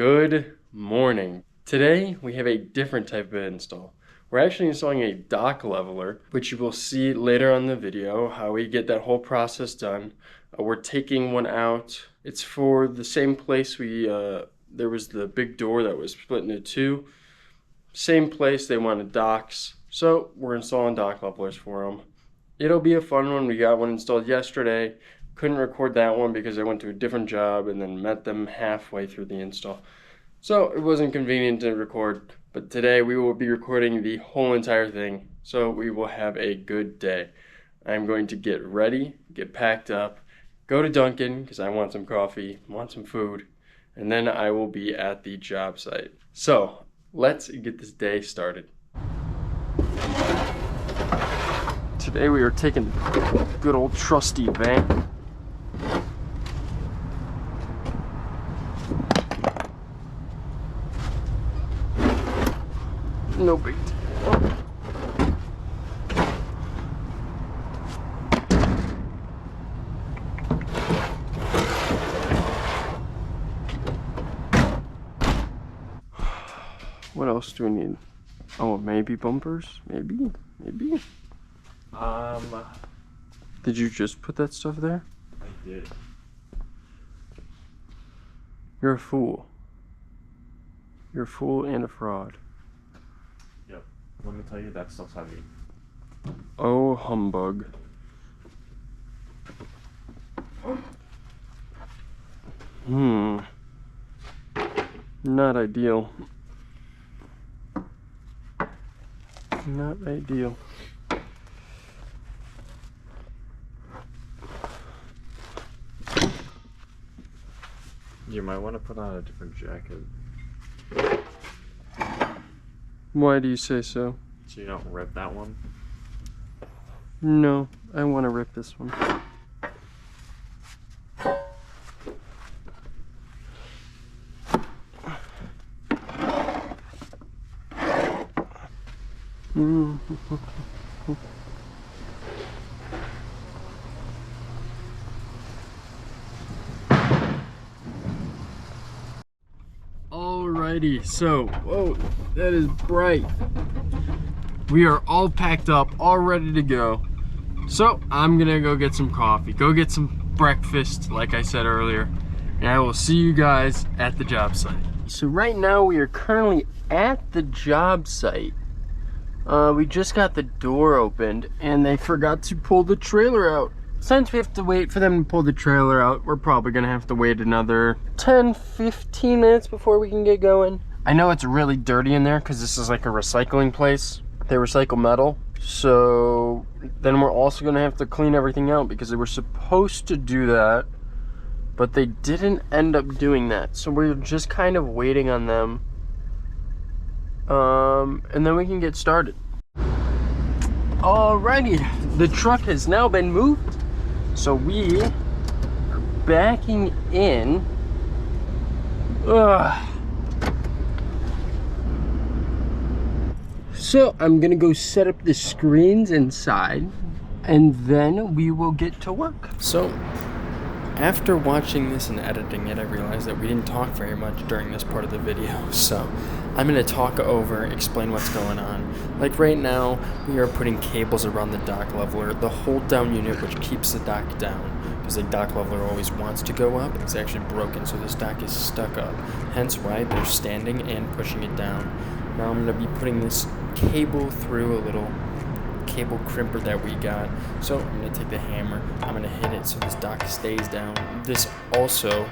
Good morning. Today we have a different type of install. We're actually installing a dock leveler, which you will see later on in the video how we get that whole process done. We're taking one out. It's for the same place there was the big door that was split into two. Same place, they wanted docks. So we're installing dock levelers for them. It'll be a fun one. We got one installed yesterday. Couldn't record that one because I went to a different job and then met them halfway through the install. So it wasn't convenient to record, but today we will be recording the whole entire thing. So we will have a good day. I'm going to get ready, get packed up, go to Dunkin' because I want some coffee, want some food, and then I will be at the job site. So let's get this day started. Today we are taking a good old trusty van. No big deal. What else do we need? Oh, maybe bumpers? Maybe? Did you just put that stuff there? I did. You're a fool. You're a fool and a fraud. Yep. Let me tell you, that stuff's heavy. Oh, humbug. Not ideal. Not ideal. You might want to put on a different jacket Why do you say so? so you don't rip that one. No, I want to rip this one. Alrighty, so, whoa, that is bright. We are all packed up, all ready to go. So, I'm gonna go get some coffee, go get some breakfast, like I said earlier, and I will see you guys at the job site. So right now we are currently at the job site. We just got the door opened and they forgot to pull the trailer out. Since we have to wait for them to pull the trailer out, we're probably gonna have to wait another 10-15 minutes before we can get going. I know it's really dirty in there because this is like a recycling place. They recycle metal. So then we're also gonna have to clean everything out because they were supposed to do that, but they didn't end up doing that. So we're just kind of waiting on them. And then we can get started. Alrighty, the truck has now been moved. So we are backing in. So I'm gonna go set up the screens inside and then we will get to work. So after watching this and editing it, I realized that we didn't talk very much during this part of the video. So I'm gonna talk over, explain what's going on. Like right now, we are putting cables around the dock leveler, the hold down unit which keeps the dock down. Because the dock leveler always wants to go up, it's actually broken, so this dock is stuck up. Hence why they're standing and pushing it down. Now I'm gonna be putting this cable through a little cable crimper that we got. So I'm gonna take the hammer, I'm gonna hit it so this dock stays down. This also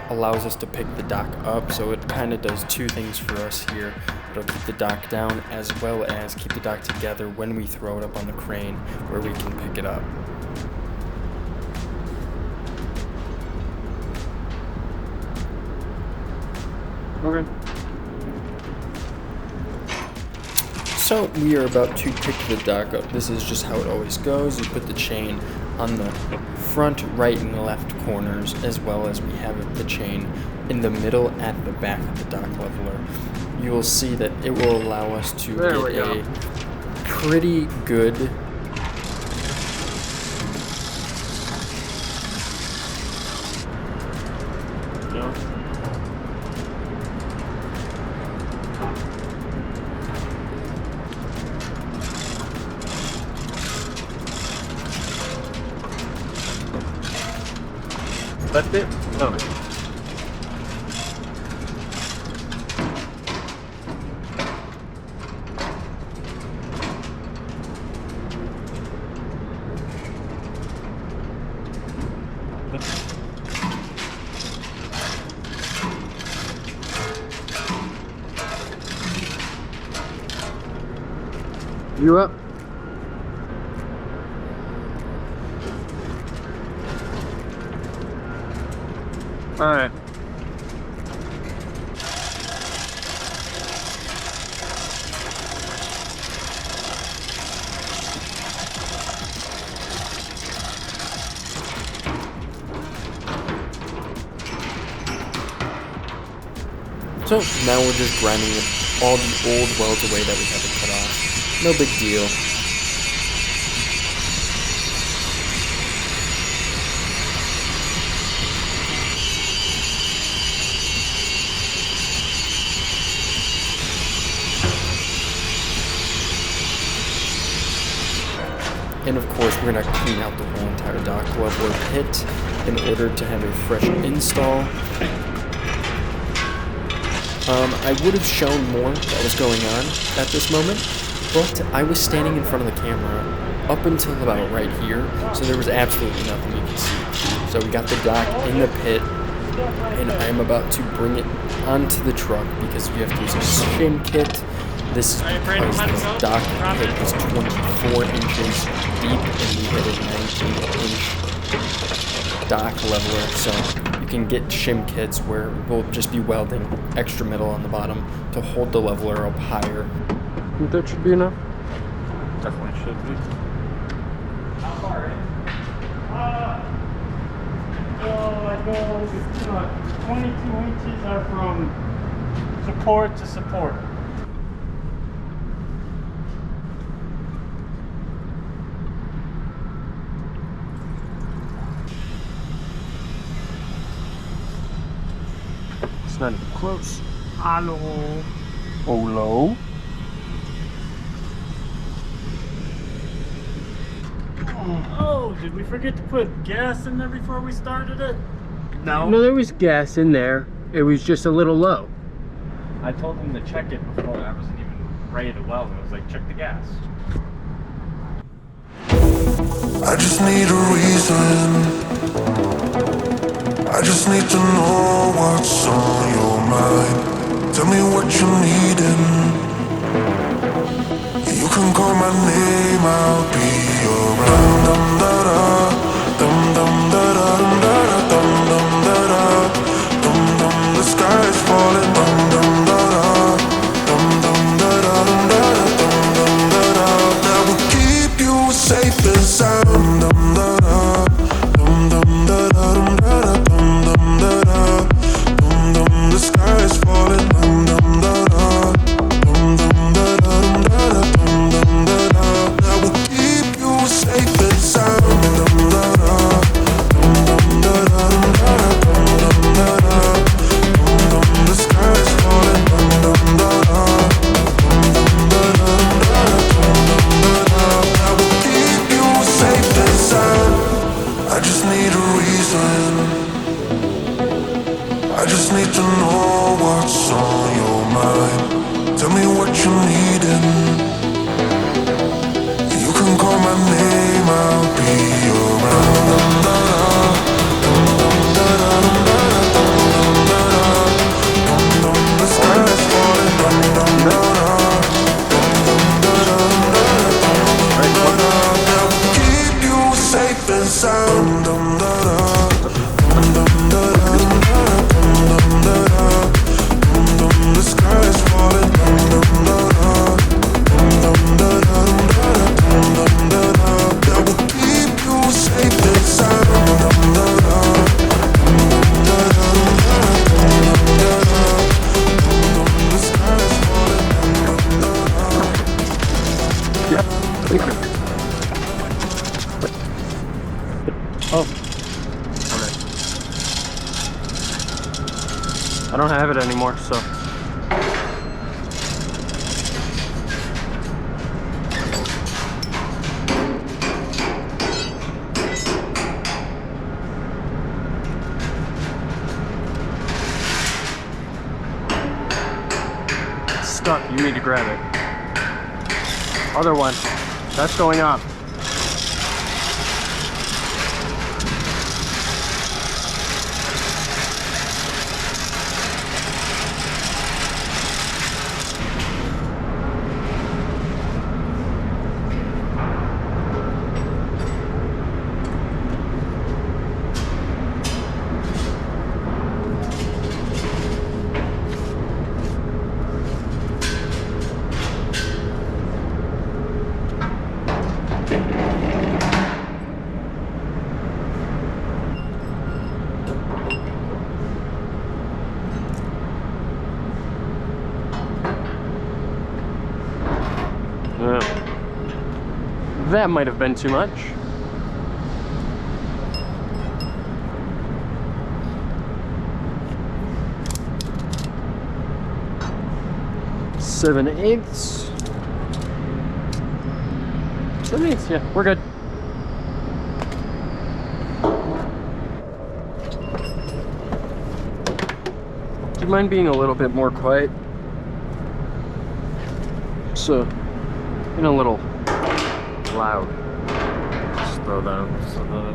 allows us to pick the dock up, so it kind of does two things for us here. It'll keep the dock down as well as keep the dock together when we throw it up on the crane where we can pick it up. Okay. So we are about to pick the dock up. This is just how it always goes. You put the chain on the front, right, and left corners, as well as we have the chain in the middle at the back of the dock leveler. You will see that it will allow us to get a pretty good That's it? No. You up? All right. So now we're just grinding all the old welds away that we had to cut off. No big deal. And of course, we're going to clean out the whole entire dock leveler pit in order to have a fresh install. I would have shown more that was going on at this moment, but I was standing in front of the camera up until about right here, so there was absolutely nothing you could see. So we got the dock in the pit, and I am about to bring it onto the truck because we have to use a shim kit. This is because this dock pit is 24 inches deep, and we hit a 19-inch dock leveler, so you can get shim kits where we'll just be welding extra metal on the bottom to hold the leveler up higher. That should be enough. Definitely should be. How far in? I go, 22 inches are from support to support. It's not even close. Hello. Hello? Oh, did we forget to put gas in there before we started it? No, there was gas in there. It was just a little low. I told him to check it before I wasn't even ready to weld. I was like, check the gas. I just need a reason. I just need to know what's on your mind. Tell me what you're needing. You can call my name, I'll be around. Dum da da, dum dum da da, dum da da, dum dum da da, dum dum. The sky is falling, dum dum da da, dum dum da da, dum da da, that will keep you safe and sound. Dum da da, dum dum da da, dum dum da da, dum dum. The sky is falling, dum dum da da, dum dum da da, dum da da, that will keep you safe and sound. Dum da da, dum da da, dum da da, dum. The sky is falling, dum dum da da, dum da da, that will keep you safe and sound. I just need a reason. I just need to know what's on your mind. Tell me what you're needing. You can call my name, I'll be around. Dum da da, dum da da, dum dum. The sky is falling, dum dum da da, dum da da, that will keep you safe and sound. Dum da da, dum da da, dum da da, dum. The sky is falling, dum dum da da, dum da da, dum da da, that will keep you safe and sound. Dum da da, dum da da, dum da da, dum. The sky is falling, dum da da. Oh. Okay. I don't have it anymore, so. up. You need to grab it. Other one. That's going up. That might have been too much. Seven eighths. 7/8, yeah, we're good. Do you mind being a little bit more quiet? So, in a little loud. Just throw that so that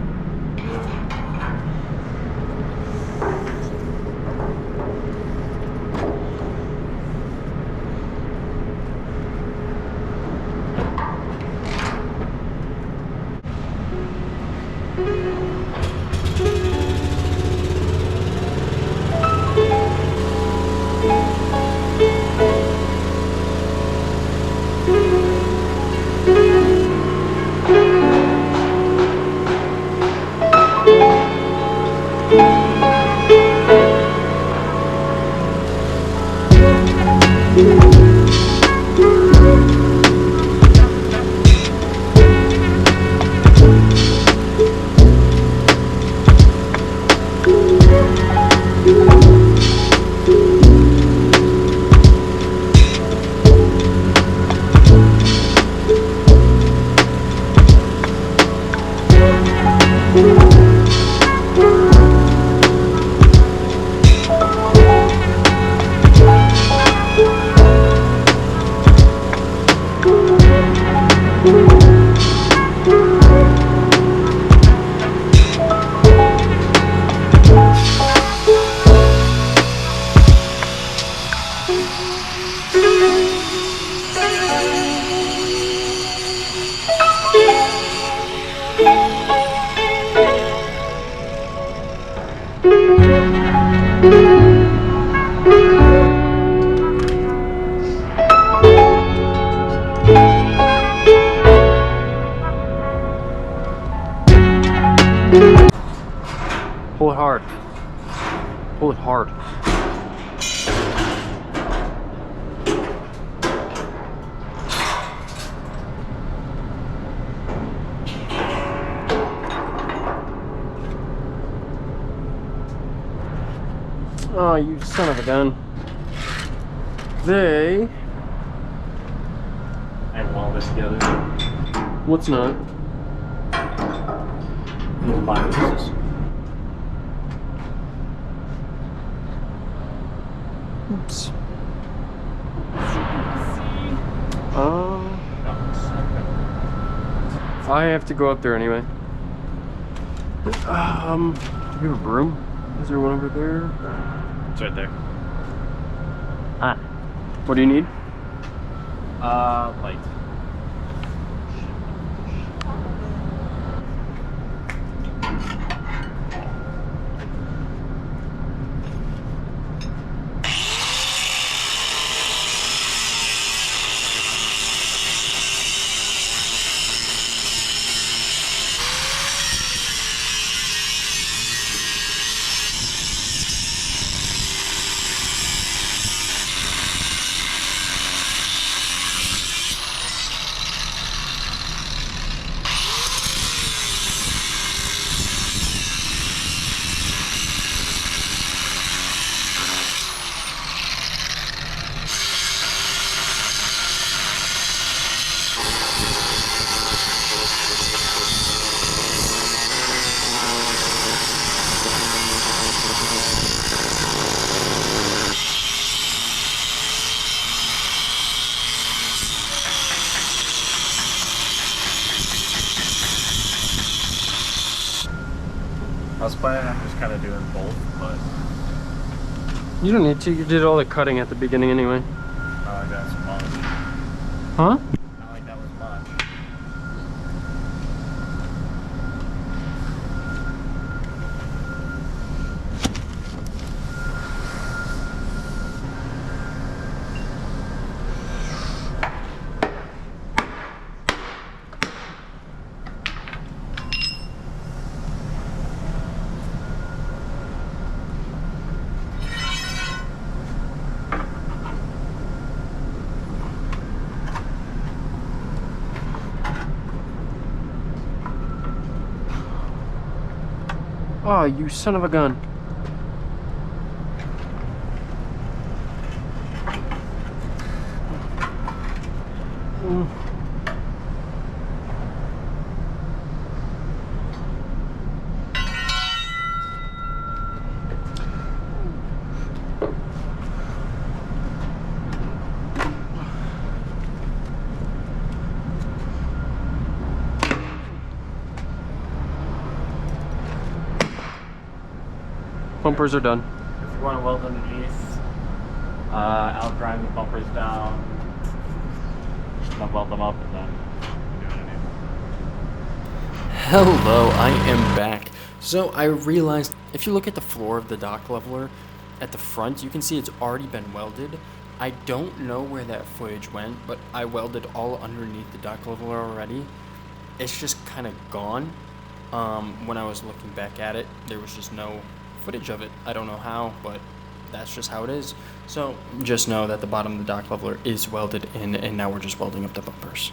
pull it hard. Pull it hard. Oh, you son of a gun. They... I have all this together. What's not? These boxes. Oops. I have to go up there anyway. Do you have a broom? Is there one over there? It's right there. Ah. What do you need? Light. I was planning on just kind of doing both, but You don't need to. You did all the cutting at the beginning anyway. I like that so much. Huh? I like that was much. Oh, you son of a gun. Bumpers are done. If you want to weld underneath, I'll grind the bumpers down, I'll weld them up, and then do it underneath. Hello, I am back. So I realized if you look at the floor of the dock leveler at the front, you can see it's already been welded. I don't know where that footage went, but I welded all underneath the dock leveler already. It's just kind of gone. When I was looking back at it, there was just no footage of it. I don't know how, but that's just how it is. So just know that the bottom of the dock leveler is welded in, and now we're just welding up the bumpers.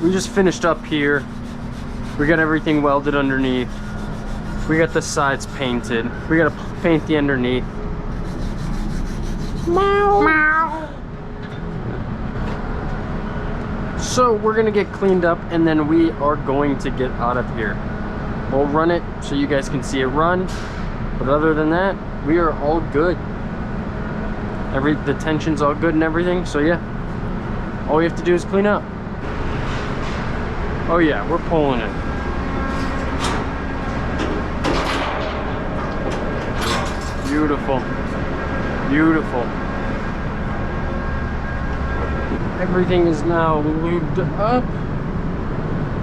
We just finished up here. We got everything welded underneath. We got the sides painted. We gotta paint the underneath. Meow. Meow. So we're gonna get cleaned up and then we are going to get out of here. We'll run it so you guys can see it run. But other than that, we are all good. The tension's all good and everything, so yeah. All we have to do is clean up. Oh yeah, we're pulling it. Beautiful. Beautiful. Everything is now lubed up.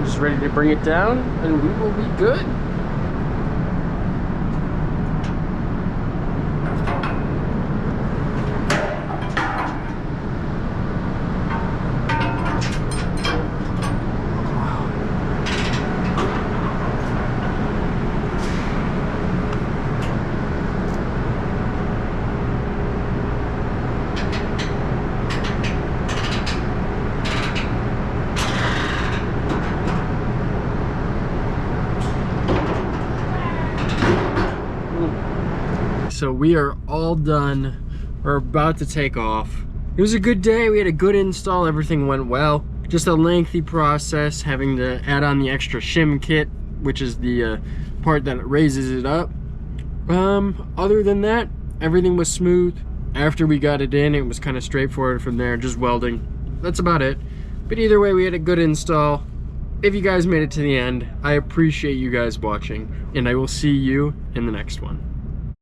Just ready to bring it down and we will be good. So we are all done. We're about to take off. It was a good day. We had a good install. Everything went well. Just a lengthy process having to add on the extra shim kit, which is the part that raises it up. Other than that, everything was smooth. After we got it in, it was kind of straightforward from there, just welding. That's about it. But either way, we had a good install. If you guys made it to the end, I appreciate you guys watching, and I will see you in the next one.